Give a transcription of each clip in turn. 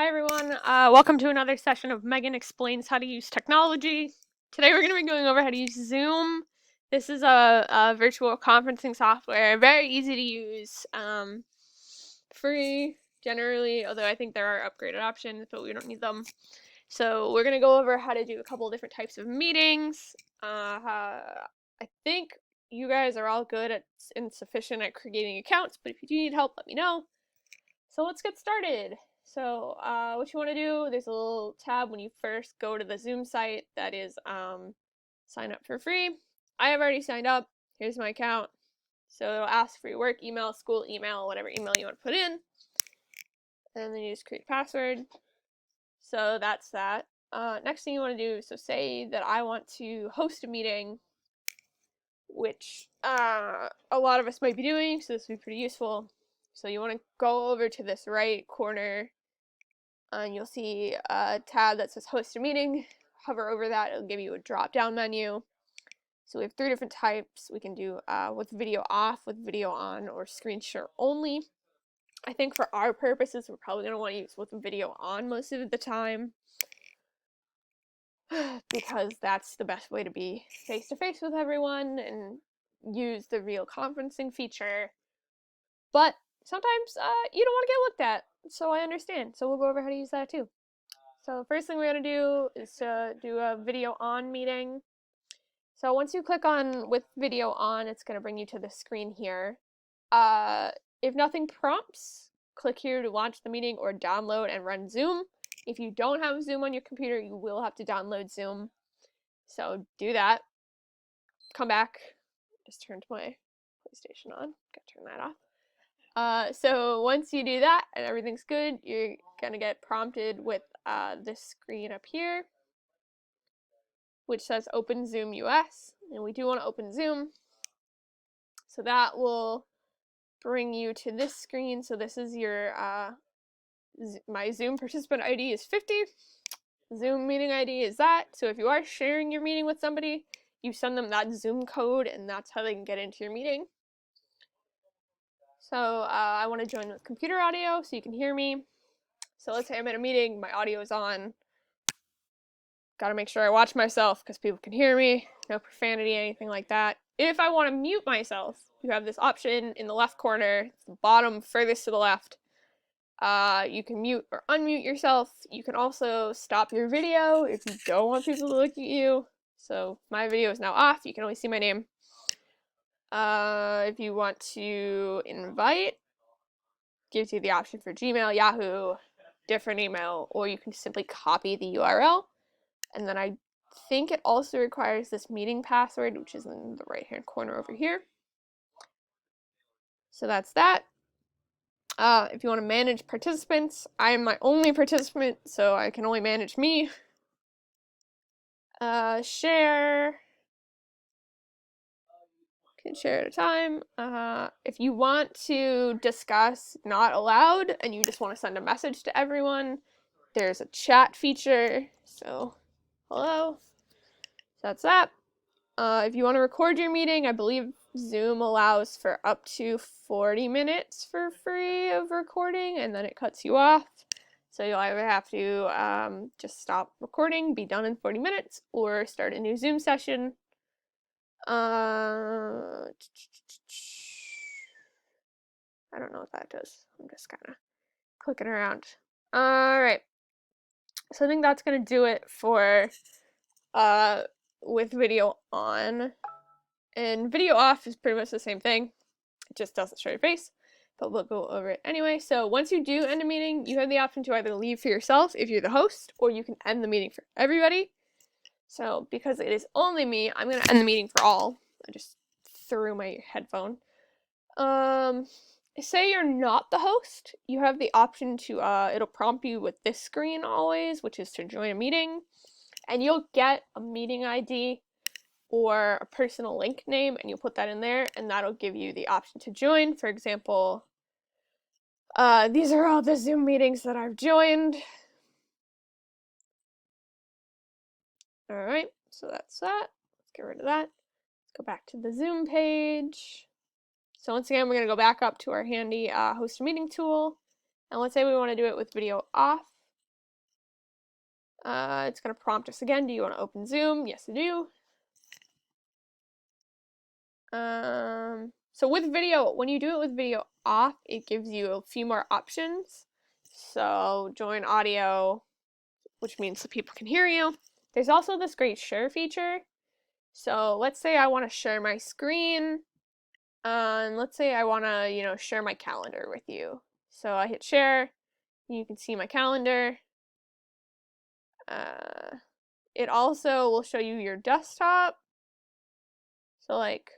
Hi everyone, welcome to another session of Megan Explains How to Use Technology. Today we're going to be going over how to use Zoom. This is a virtual conferencing software, very easy to use, free generally, although I think there are upgraded options, but we don't need them. So we're going to go over how to do a couple different types of meetings. I think you guys are all good and sufficient at creating accounts, but if you do need help, let me know. So let's get started. So what you want to do, there's a little tab when you first go to the Zoom site that is sign up for free. I have already signed up. Here's my account. So it'll ask for your work email, school email, whatever email you want to put in. And then you just create a password. So that's that. Next thing you want to do, so say that I want to host a meeting, which a lot of us might be doing, so this would be pretty useful. So you want to go over to this right corner and you'll see a tab that says host a meeting. Hover over that, it'll give you a drop down menu. So we have 3 different types. We can do with video off, with video on, or screen share only. I think for our purposes, we're probably going to want to use with video on most of the time because that's the best way to be face to face with everyone and use the real conferencing feature. But sometimes you don't want to get looked at, so I understand. So we'll go over how to use that too. So the first thing we're going to do is to do a video on meeting. So once you click on with video on, it's going to bring you to this screen here. If nothing prompts, click here to launch the meeting or download and run Zoom. If you don't have Zoom on your computer, you will have to download Zoom. So do that. Come back. Just turned my PlayStation on. Gotta turn that off. So once you do that and everything's good, you're gonna get prompted with this screen up here, which says Open Zoom US, and we do want to open Zoom. So that will bring you to this screen. So this is your my Zoom participant ID is 50. Zoom meeting ID is that. So if you are sharing your meeting with somebody, you send them that Zoom code, and that's how they can get into your meeting. So I want to join with computer audio so you can hear me. So let's say I'm in a meeting, my audio is on. Gotta make sure I watch myself because people can hear me. No profanity, anything like that. If I want to mute myself, you have this option in the left corner, the bottom furthest to the left. You can mute or unmute yourself. You can also stop your video if you don't want people to look at you. So my video is now off. You can only see my name. If you want to invite, gives you the option for Gmail, Yahoo, different email, or you can simply copy the URL. And then I think it also requires this meeting password, which is in the right hand corner over here. So that's that. If you want to manage participants, I am my only participant, so I can only manage me. Share. Can share at a time. If you want to discuss not allowed and you just want to send a message to everyone, there's a chat feature. So, hello. So that's that. If you want to record your meeting, I believe Zoom allows for up to 40 minutes for free of recording, and then it cuts you off. So you'll either have to just stop recording, be done in 40 minutes, or start a new Zoom session. I don't know what that does. I'm just kind of clicking around. Alright. So I think that's going to do it for with video on. And video off is pretty much the same thing. It just doesn't show your face, but we'll go over it anyway. So once you do end a meeting, you have the option to either leave for yourself if you're the host, or you can end the meeting for everybody. So because it is only me, I'm going to end the meeting for all. I just threw my headphone. Say you're not the host, you have the option to, it'll prompt you with this screen always, which is to join a meeting. And you'll get a meeting ID or a personal link name, and you'll put that in there, and that'll give you the option to join. For example, these are all the Zoom meetings that I've joined. Alright, so that's that. Let's get rid of that. Let's go back to the Zoom page. So once again, we're going to go back up to our handy host a meeting tool. And let's say we want to do it with video off. It's going to prompt us again. Do you want to open Zoom? Yes, I do. So with video, when you do it with video off, it gives you a few more options. So join audio, which means that people can hear you. There's also this great share feature. So let's say I want to share my screen, and let's say I want to, share my calendar with you. So I hit share, you can see my calendar. It also will show you your desktop. So like,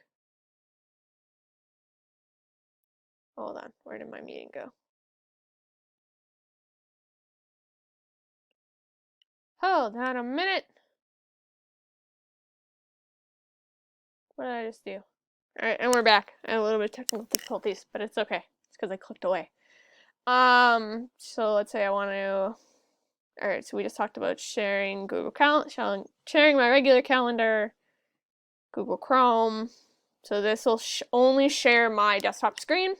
hold on, where did my meeting go? Hold on a minute. What did I just do? Alright, and we're back. I had a little bit of technical difficulties, but it's okay. It's because I clicked away. So let's say I want to. Alright, so we just talked about sharing Google Calendar, sharing my regular calendar, Google Chrome. So this will only share my desktop screen.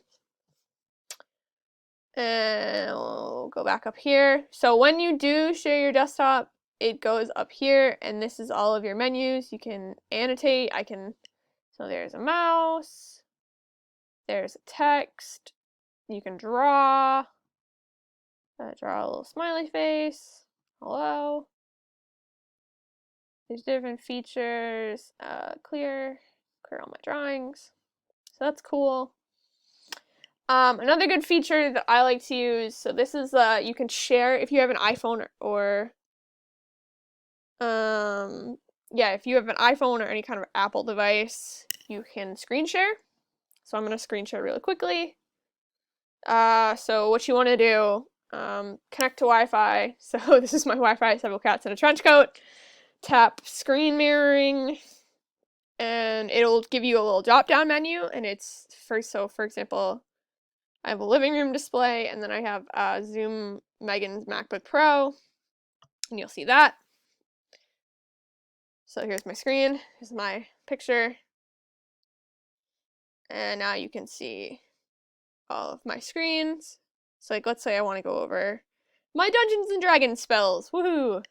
And we'll go back up here. So when you do share your desktop, it goes up here, and this is all of your menus. You can annotate. So there's a mouse, there's a text, you can draw a little smiley face, hello. There's different features, clear all my drawings. So that's cool. Another good feature that I like to use, so this is, you can share if you have an iPhone or if you have an iPhone or any kind of Apple device, you can screen share. So I'm going to screen share really quickly. So what you want to do, connect to Wi-Fi. So this is my Wi-Fi, several cats in a trench coat. Tap screen mirroring, and it'll give you a little drop-down menu, and it's for example, I have a living room display, and then I have Zoom Meghan's MacBook Pro, and you'll see that. So here's my screen, here's my picture, and now you can see all of my screens. So like, let's say I want to go over my Dungeons and Dragons spells, woohoo!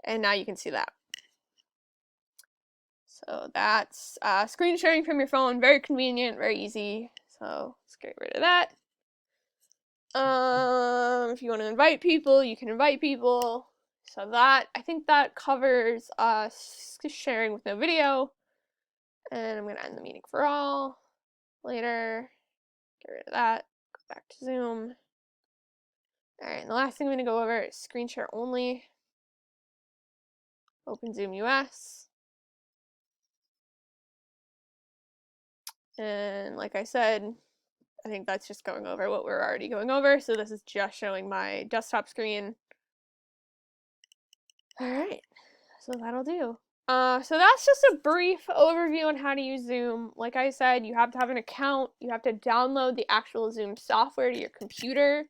And now you can see that. So that's screen sharing from your phone, very convenient, very easy. So let's get rid of that. If you want to invite people, you can invite people. So I think that covers sharing with no video. And I'm going to end the meeting for all. Later. Get rid of that. Go back to Zoom. Alright, and the last thing I'm going to go over is screen share only. Open Zoom US. And like I said, I think that's just going over what we're already going over. So this is just showing my desktop screen. Alright, so that'll do. So that's just a brief overview on how to use Zoom. Like I said, you have to have an account. You have to download the actual Zoom software to your computer.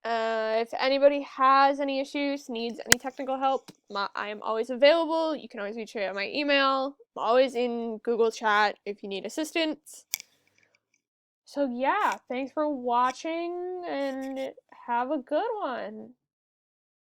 If anybody has any issues, needs any technical help, I am always available. You can always reach me at my email. I'm always in Google Chat if you need assistance. So yeah, thanks for watching and have a good one.